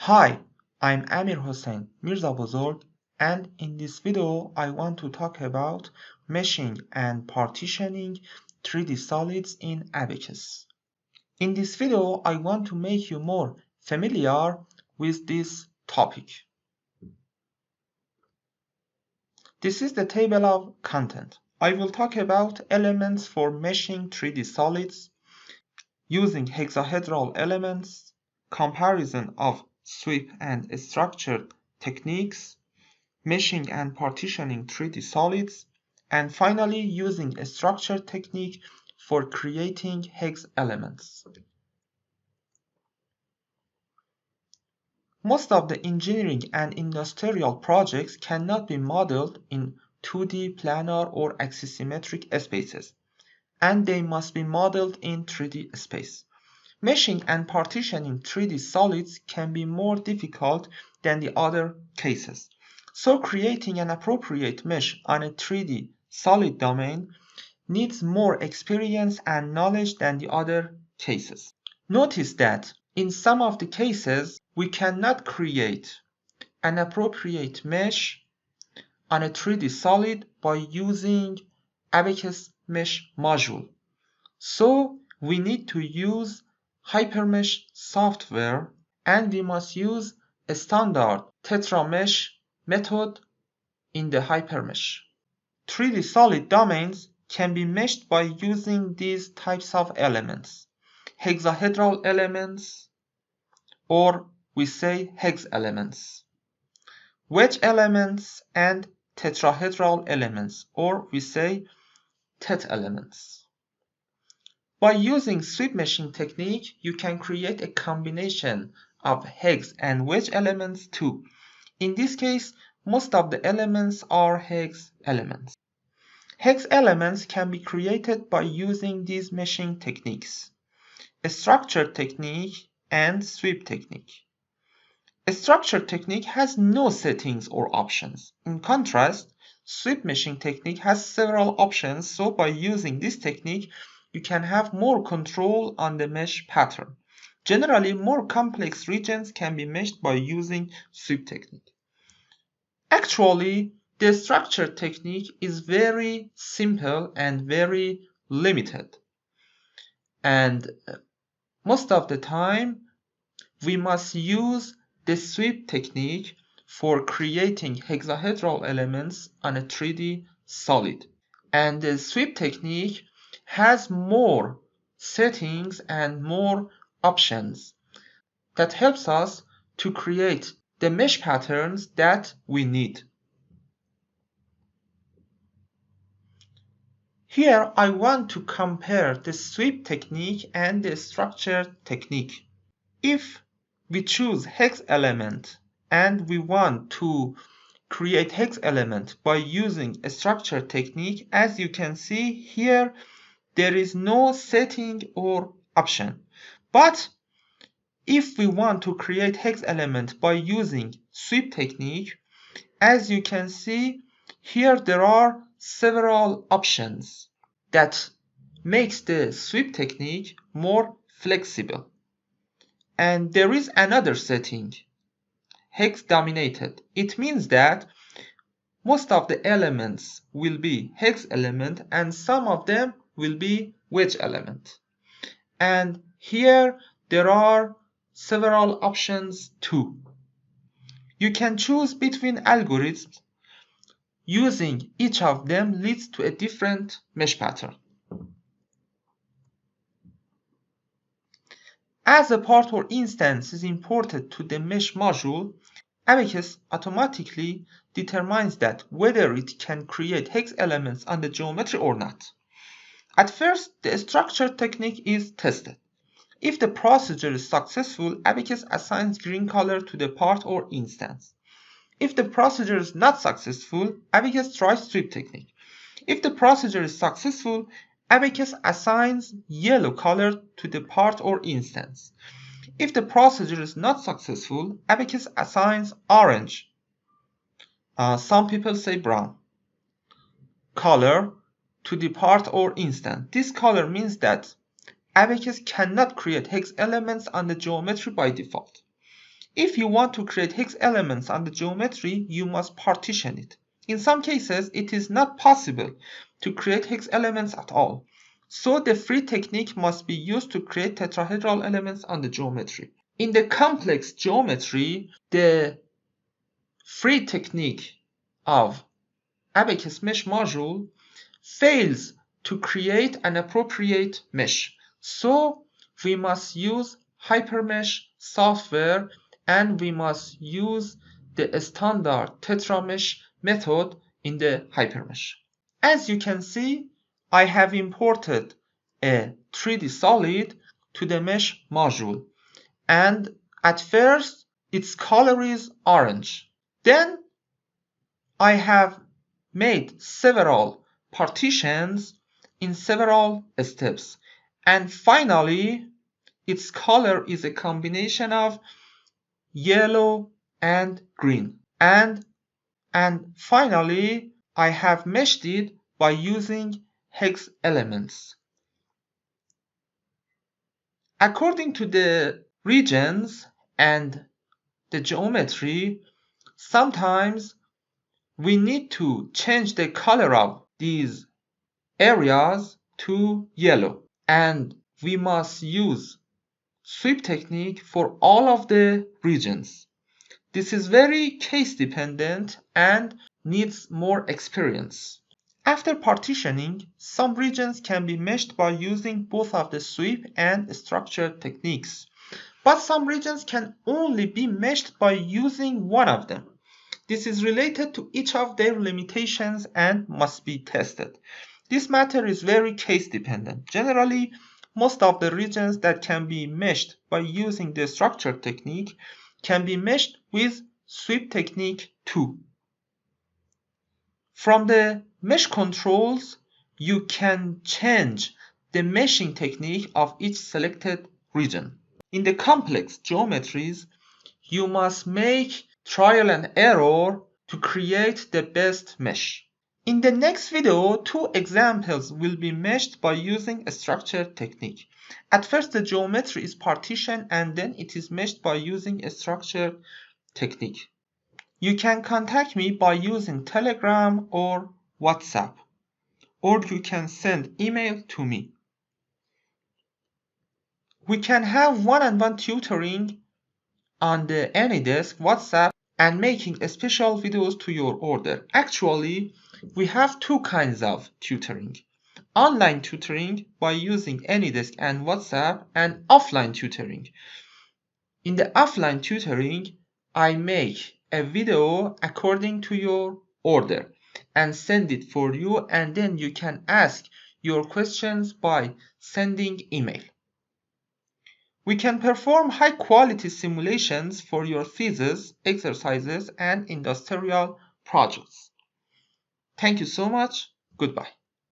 Hi, I'm Amir Hossein Mirza Bozorg, and in this video I want to talk about meshing and partitioning 3D solids in Abaqus. In this video I want to make you more familiar with this topic. This is the table of content. I will talk about elements for meshing 3D solids using hexahedral elements, comparison of sweep and structured techniques, meshing and partitioning 3D solids, and finally using a structured technique for creating hex elements. Most of the engineering and industrial projects cannot be modeled in 2D planar or axisymmetric spaces, and they must be modeled in 3D space. Meshing and partitioning 3D solids can be more difficult than the other cases. So creating an appropriate mesh on a 3D solid domain needs more experience and knowledge than the other cases. Notice that in some of the cases, we cannot create an appropriate mesh on a 3D solid by using Abaqus mesh module. So we need to use hypermesh software, and we must use a standard tetramesh method in the hypermesh. 3D solid domains can be meshed by using these types of elements: hexahedral elements, or we say hex elements, wedge elements, and tetrahedral elements, or we say tet elements. By using sweep meshing technique, you can create a combination of hex and wedge elements too. In this case, most of the elements are hex elements. Hex elements can be created by using these meshing techniques: a structured technique and sweep technique. A structured technique has no settings or options. In contrast, sweep meshing technique has several options, so by using this technique, you can have more control on the mesh pattern. Generally, more complex regions can be meshed by using sweep technique. Actually, the structured technique is very simple and very limited. And most of the time, we must use the sweep technique for creating hexahedral elements on a 3D solid. And the sweep technique has more settings and more options that helps us to create the mesh patterns that we need. Here I want to compare the sweep technique and the structured technique. If we choose hex element and we want to create hex element by using a structured technique, as you can see here, there is no setting or option. But if we want to create hex element by using sweep technique, as you can see here, there are several options that makes the sweep technique more flexible. And there is another setting, hex dominated. It means that most of the elements will be hex element and some of them will be wedge element. And here there are several options too. You can choose between algorithms. Using each of them leads to a different mesh pattern. As a part or instance is imported to the mesh module, Abaqus automatically determines that whether it can create hex elements on the geometry or not. At first, the structure technique is tested. If the procedure is successful, Abaqus assigns green color to the part or instance. If the procedure is not successful, Abaqus tries sweep technique. If the procedure is successful, Abaqus assigns yellow color to the part or instance. If the procedure is not successful, Abaqus assigns orange, some people say brown, color to the part or instance. This color means that Abaqus cannot create hex elements on the geometry by default. If you want to create hex elements on the geometry, you must partition it. In some cases, it is not possible to create hex elements at all. So the free technique must be used to create tetrahedral elements on the geometry. In the complex geometry, the free technique of Abaqus mesh module fails to create an appropriate mesh. So we must use hypermesh software and we must use the standard tetramesh method in the hypermesh. As you can see, I have imported a 3D solid to the mesh module, and at first its color is orange. Then I have made several partitions in several steps, and finally its color is a combination of yellow and green, and finally I have meshed it by using hex elements. According to the regions and the geometry, sometimes we need to change the color of these areas to yellow, and we must use sweep technique for all of the regions. This is very case dependent and needs more experience. After partitioning, some regions can be meshed by using both of the sweep and structure techniques, but some regions can only be meshed by using one of them. This is related to each of their limitations and must be tested. This matter is very case dependent. Generally, most of the regions that can be meshed by using the structure technique can be meshed with sweep technique too. From the mesh controls, you can change the meshing technique of each selected region. In the complex geometries, you must make trial and error to create the best mesh. In the next video, 2 examples will be meshed by using a structure technique. At first, the geometry is partitioned and then it is meshed by using a structure technique. You can contact me by using Telegram or WhatsApp, or you can send email to me. We can have one-on-one tutoring on the AnyDesk, WhatsApp, and making special videos to your order. Actually, we have 2 kinds of tutoring. Online tutoring by using AnyDesk and WhatsApp, and offline tutoring. In the offline tutoring, I make a video according to your order and send it for you, and then you can ask your questions by sending email. We can perform high-quality simulations for your thesis, exercises, and industrial projects. Thank you so much. Goodbye.